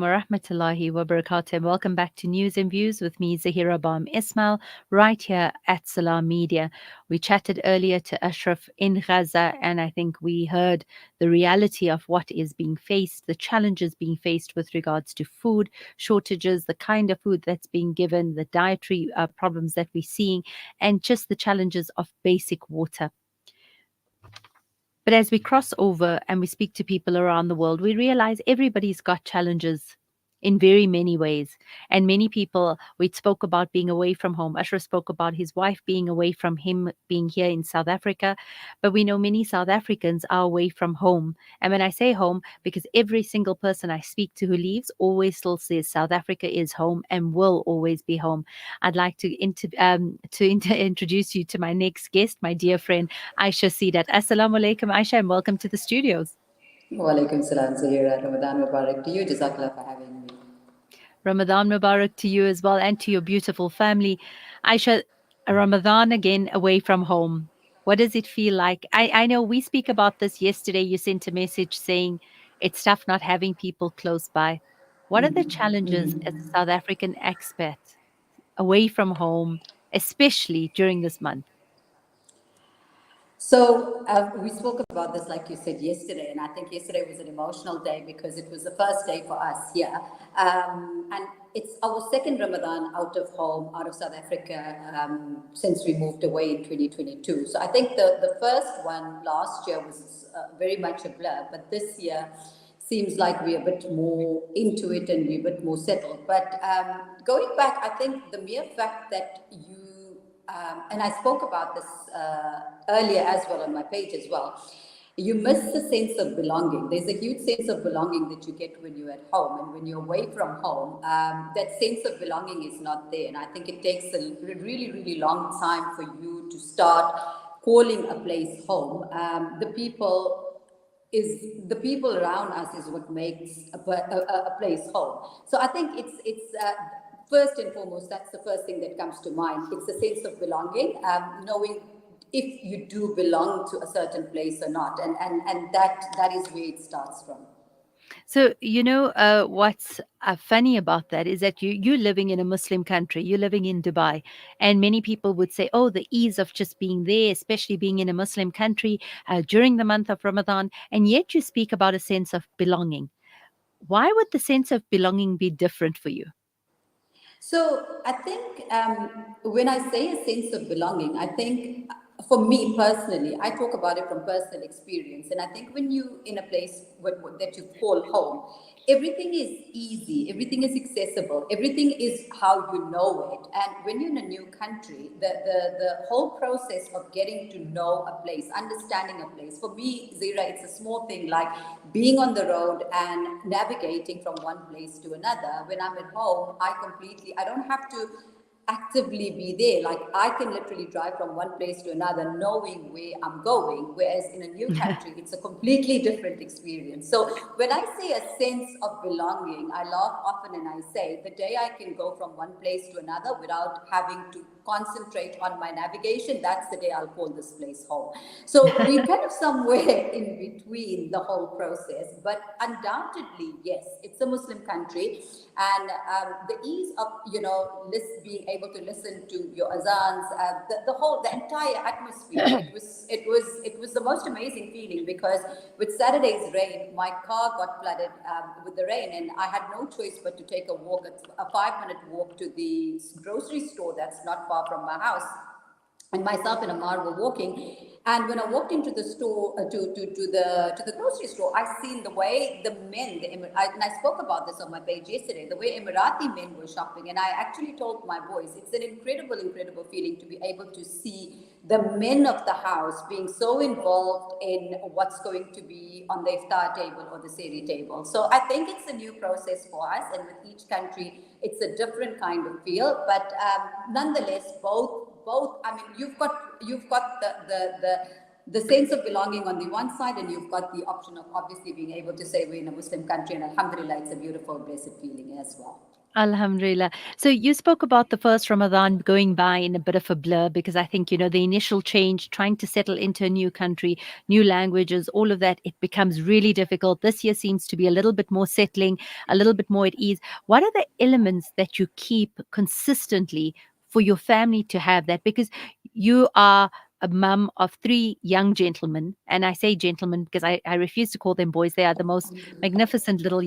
wa rahmatullahi wa barakatuh. Welcome back to News and Views with me, Zahira Bam Ismail, right here at Salam Media. We chatted earlier to Ashraf in Gaza, and I think we heard the reality of what is being faced, the challenges being faced with regards to food shortages, the kind of food that's being given, the dietary problems that we're seeing, and just the challenges of basic water. But as we cross over and we speak to people around the world, we realize everybody's got challenges in very many ways. And many people, we spoke about being away from home. Ashraf spoke about his wife being away from him, being here in South Africa. But we know many South Africans are away from home. And when I say home, because every single person I speak to who leaves always still says South Africa is home and will always be home. I'd like to introduce you to my next guest, my dear friend, Ayesha Seedat. Assalamu alaikum, Ayesha, and welcome to the studios. Walaikum salam, Zahira. Ramadan Mubarak to you. Jazakallah for having me. Ramadan Mubarak to you as well and to your beautiful family. Ayesha, Ramadan again away from home. What does it feel like? I know we speak about this yesterday. You sent a message saying it's tough not having people close by. What are the challenges as a South African expat away from home, especially during this month? So we spoke about this, like you said, yesterday, and I think yesterday was an emotional day because it was the first day for us here, and it's our second Ramadan out of home, out of South Africa, since we moved away in 2022. So I think the first one last year was very much a blur, but this year seems like we're a bit more into it and we're a bit more settled. But going back, I think the mere fact that and I spoke about this earlier as well on my page as well. You miss the sense of belonging. There's a huge sense of belonging that you get when you're at home, and when you're away from home, that sense of belonging is not there. And I think it takes a really, really long time for you to start calling a place home. The people around us is what makes a place home. So I think it's first and foremost, that's the first thing that comes to mind. It's a sense of belonging, knowing if you do belong to a certain place or not, and that is where it starts from. So, what's funny about that is that you're living in a Muslim country, you're living in Dubai, and many people would say, oh, the ease of just being there, especially being in a Muslim country during the month of Ramadan, and yet you speak about a sense of belonging. Why would the sense of belonging be different for you? So I think when I say a sense of belonging, I think for me personally, I talk about it from personal experience, and I think when you in a place that you call home, everything is easy, everything is accessible, everything is how you know it. And when you're in a new country, the whole process of getting to know a place, understanding a place, for me, Zira, it's a small thing like being on the road and navigating from one place to another. When I'm at home, I don't have to actively be there. Like I can literally drive from one place to another knowing where I'm going. Whereas in a new country, it's a completely different experience. So when I say a sense of belonging, I laugh often and I say the day I can go from one place to another without having to concentrate on my navigation, that's the day I'll call this place home. So we're kind of somewhere in between the whole process, but undoubtedly, yes, it's a Muslim country, and the ease of being able to listen to your azans, the entire atmosphere. It was the most amazing feeling because with Saturday's rain, my car got flooded with the rain, and I had no choice but to take a walk, a 5-minute walk to the grocery store that's not far from my house. And myself and Amar were walking, and when I walked into the store to the grocery store, I seen the way the men, and I spoke about this on my page yesterday, the way Emirati men were shopping, and I actually told my boys, it's an incredible feeling to be able to see the men of the house being so involved in what's going to be on the iftar table or the sehri table. So I think it's a new process for us, and with each country, it's a different kind of feel, but nonetheless, both. I mean, you've got the sense of belonging on the one side, and you've got the option of obviously being able to say we're in a Muslim country, and alhamdulillah, it's a beautiful, blessed feeling as well. Alhamdulillah. So you spoke about the first Ramadan going by in a bit of a blur because I think, the initial change, trying to settle into a new country, new languages, all of that, it becomes really difficult. This year seems to be a little bit more settling, a little bit more at ease. What are the elements that you keep consistently for your family to have that? Because you are a mum of three young gentlemen, and I say gentlemen because I refuse to call them boys. They are the most magnificent little,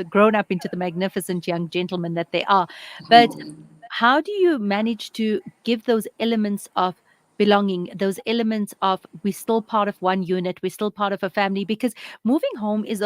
grown up into the magnificent young gentlemen that they are. But Alhamdulillah. how do you manage to give those elements of belonging, those elements of we're still part of one unit, we're still part of a family? Because moving home is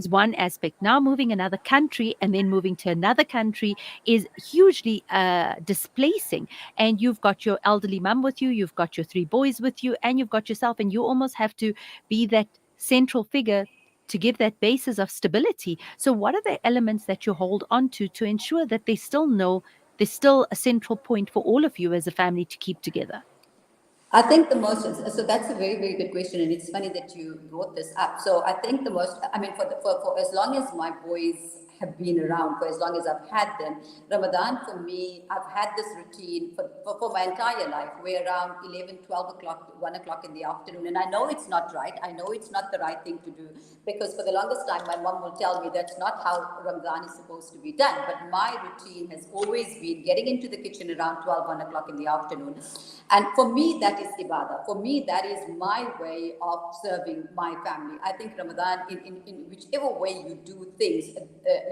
one aspect. Now moving another country and then moving to another country is hugely displacing. And you've got your elderly mum with you, you've got your three boys with you, and you've got yourself, and you almost have to be that central figure to give that basis of stability. So, what are the elements that you hold on to ensure that they still know there's still a central point for all of you as a family to keep together? I think the most, so that's a very, very good question. And it's funny that you brought this up. So I think the most, I mean, for as long as my boys have been around, for as long as I've had them, Ramadan for me, I've had this routine for my entire life, where around 11, 12 o'clock, 1 o'clock in the afternoon. And I know it's not right. I know it's not the right thing to do, because for the longest time, my mom will tell me that's not how Ramadan is supposed to be done. But my routine has always been getting into the kitchen around 12, 1 o'clock in the afternoon. And for me, that is ibadah. For me, that is my way of serving my family. I think Ramadan, in whichever way you do things,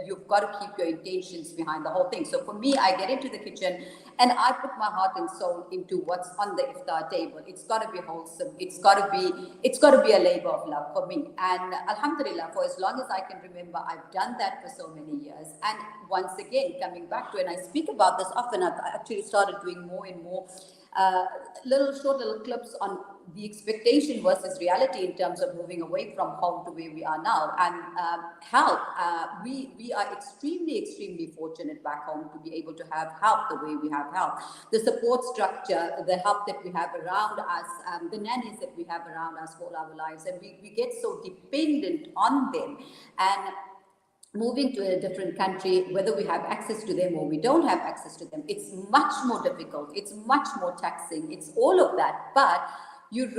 you've got to keep your intentions behind the whole thing. So for me, I get into the kitchen and I put my heart and soul into what's on the iftar table. It's got to be wholesome. It's got to be a labor of love for me. And Alhamdulillah, for as long as I can remember, I've done that for so many years. And once again, coming back to, and I speak about this often, I've actually started doing more and more uh, little clips on the expectation versus reality in terms of moving away from home to where we are now. And help, we are extremely fortunate back home to be able to have help the way we have help, the support structure, the help that we have around us, the nannies that we have around us for all our lives, and we get so dependent on them. And moving to a different country, whether we have access to them or we don't have access to them, it's much more difficult, it's much more taxing, it's all of that. But you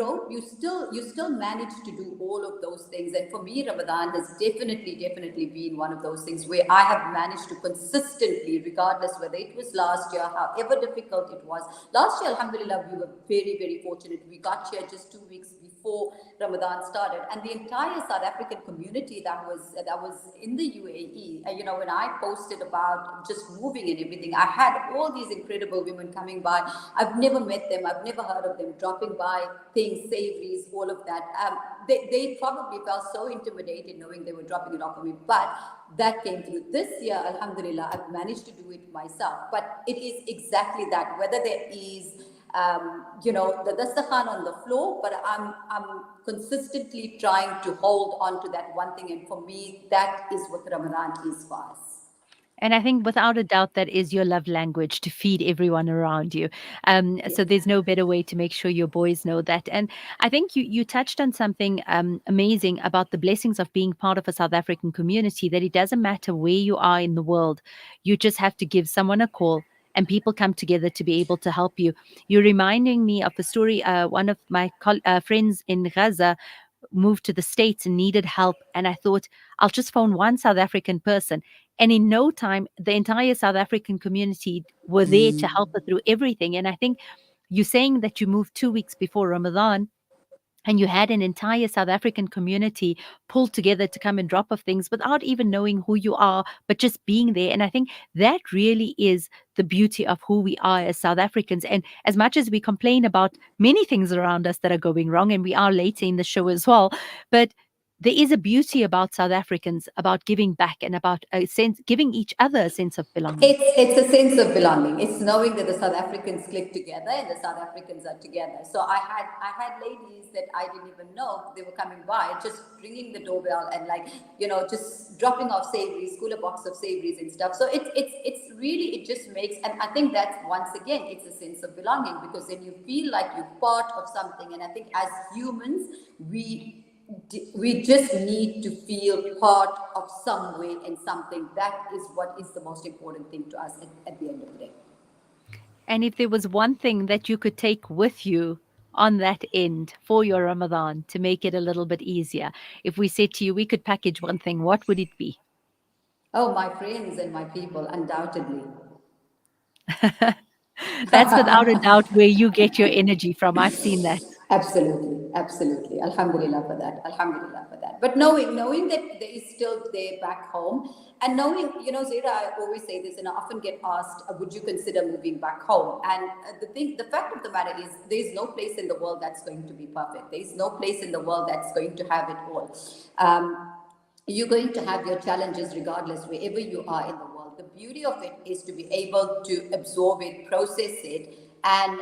still manage to do all of those things. And for me, Ramadan has definitely been one of those things where I have managed to consistently, regardless whether it was last year, however difficult it was. Last year, alhamdulillah, we were very fortunate. We got here just 2 weeks before Ramadan started, and the entire South African community that was in the UAE. When I posted about just moving and everything, I had all these incredible women coming by. I've never met them, I've never heard of them, dropping by things, savories, all of that. They probably felt so intimidated knowing they were dropping it off on me, but that came through. This year, Alhamdulillah, I've managed to do it myself. But it is exactly that, whether there is the dastakhan on the floor, but I'm consistently trying to hold on to that one thing. And for me, that is what Ramadan is for us. And I think without a doubt, that is your love language to feed everyone around you. So Yes. there's no better way to make sure your boys know that. And I think you touched on something amazing about the blessings of being part of a South African community, that it doesn't matter where you are in the world, you just have to give someone a call. And people come together to be able to help you. You're reminding me of a story. One of my friends in Gaza moved to the States and needed help. And I thought, I'll just phone one South African person. And in no time, the entire South African community were there to help her through everything. And I think you saying that you moved 2 weeks before Ramadan and you had an entire South African community pulled together to come and drop off things without even knowing who you are, but just being there. And I think that really is the beauty of who we are as South Africans. And as much as we complain about many things around us that are going wrong, and we are later in the show as well, but there is a beauty about South Africans, about giving back and about a sense, giving each other a sense of belonging. It's a sense of belonging. It's knowing that the South Africans click together and the South Africans are together. So I had ladies that I didn't even know they were coming by, just ringing the doorbell and just dropping off savories, cooler box of savories and stuff. So it's really, it just makes, and I think that's, once again, it's a sense of belonging, because then you feel like you're part of something. And I think as humans, we we just need to feel part of some way and something. That is what is the most important thing to us at the end of the day. And if there was one thing that you could take with you on that end for your Ramadan to make it a little bit easier, if we said to you, we could package one thing, what would it be? Oh, my friends and my people, undoubtedly. That's without a doubt where you get your energy from. I've seen that. Absolutely, absolutely. Alhamdulillah for that. Alhamdulillah for that. But knowing that there is still there back home, and knowing, Zira, I always say this, and I often get asked, would you consider moving back home? And the fact of the matter is, there is no place in the world that's going to be perfect. There is no place in the world that's going to have it all. You're going to have your challenges regardless wherever you are in the world. The beauty of it is to be able to absorb it, process it, and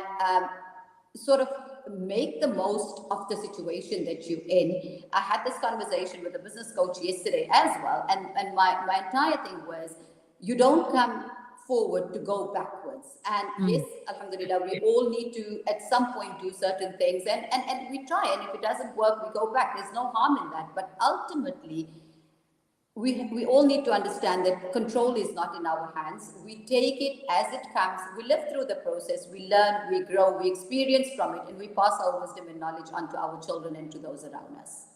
sort of make the most of the situation that you're in. I had this conversation with a business coach yesterday as well, and my entire thing was, you don't come forward to go backwards. And yes, Mm. alhamdulillah, we all need to at some point do certain things, and we try, and if it doesn't work, we go back. There's no harm in that. But ultimately, we all need to understand that control is not in our hands. We take it as it comes. We live through the process. We learn, we grow, we experience from it, and we pass our wisdom and knowledge on to our children and to those around us.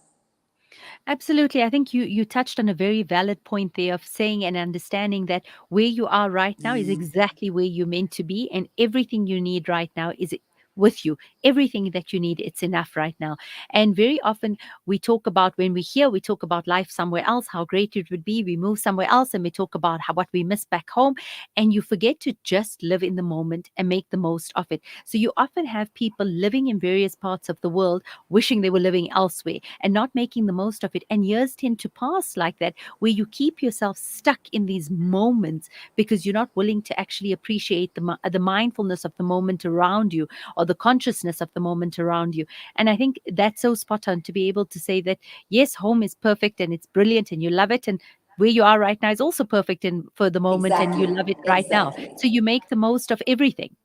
Absolutely. I think you touched on a very valid point there of saying and understanding that where you are right now is exactly where you're meant to be, and everything you need right now is with you. Everything that you need, it's enough right now. And very often we talk about, when we hear, we talk about life somewhere else, how great it would be. We move somewhere else and we talk about how what we miss back home, and you forget to just live in the moment and make the most of it. So you often have people living in various parts of the world wishing they were living elsewhere and not making the most of it. And years tend to pass like that, where you keep yourself stuck in these moments because you're not willing to actually appreciate the mindfulness of the moment around you, or the consciousness of the moment around you. And I think that's so spot on to be able to say that, yes, home is perfect and it's brilliant and you love it. And where you are right now is also perfect and for the moment, and you Exactly, love it right now. exactly. So you make the most of everything.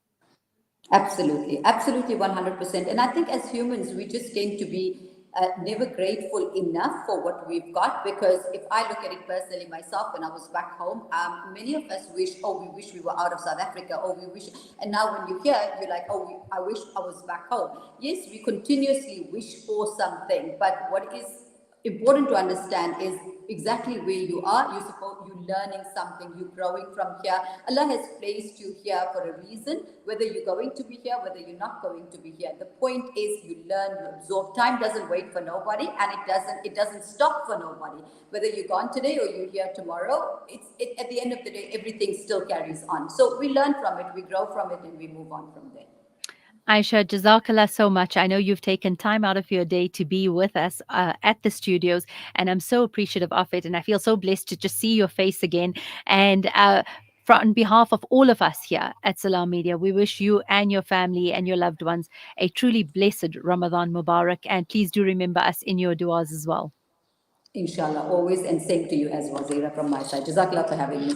Absolutely, absolutely, 100%. And I think as humans, we just tend to be never grateful enough for what we've got. Because if I look at it personally myself, when I was back home, many of us wish, oh, we wish we were out of South Africa, oh, we wish. And now when you hear, you're like, oh, I wish I was back home. Yes, we continuously wish for something, but what is important to understand is exactly where you are. You learning something, you growing from here. Allah has placed you here for a reason, whether you're going to be here, whether you're not going to be here. The point is, you learn, you absorb. Time doesn't wait for nobody, and it doesn't stop for nobody. Whether you're gone today or you're here tomorrow, at the end of the day, everything still carries on. So we learn from it, we grow from it, and we move on from there. Aisha, Jazakallah so much. I know you've taken time out of your day to be with us at the studios, and I'm so appreciative of it. And I feel so blessed to just see your face again. And on behalf of all of us here at Salam Media, we wish you and your family and your loved ones a truly blessed Ramadan Mubarak. And please do remember us in your duas as well. Inshallah, always, and same to you as well, Zaira, from my side. Jazakallah for having me.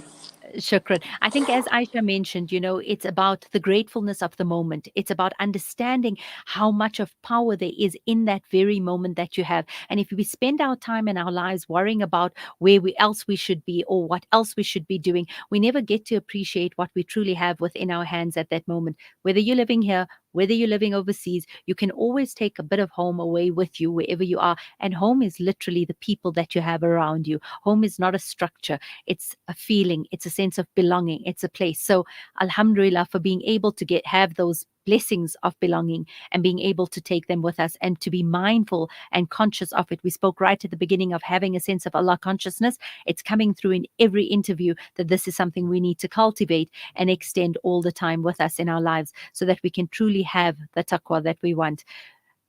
Shukran. I think, as Aisha mentioned, it's about the gratefulness of the moment. It's about understanding how much of power there is in that very moment that you have. And if we spend our time and our lives worrying about where else we should be or what else we should be doing, we never get to appreciate what we truly have within our hands at that moment. Whether you're living here, whether you're living overseas, you can always take a bit of home away with you wherever you are. And home is literally the people that you have around you. Home is not a structure, it's a feeling, it's a sense of belonging, it's a place. So alhamdulillah for being able to have those blessings of belonging and being able to take them with us and to be mindful and conscious of it. We spoke right at the beginning of having a sense of Allah consciousness. It's coming through in every interview that this is something we need to cultivate and extend all the time with us in our lives, so that we can truly have the taqwa that we want.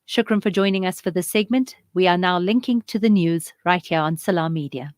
Shukran for joining us for this segment. We are now linking to the news right here on Salam Media.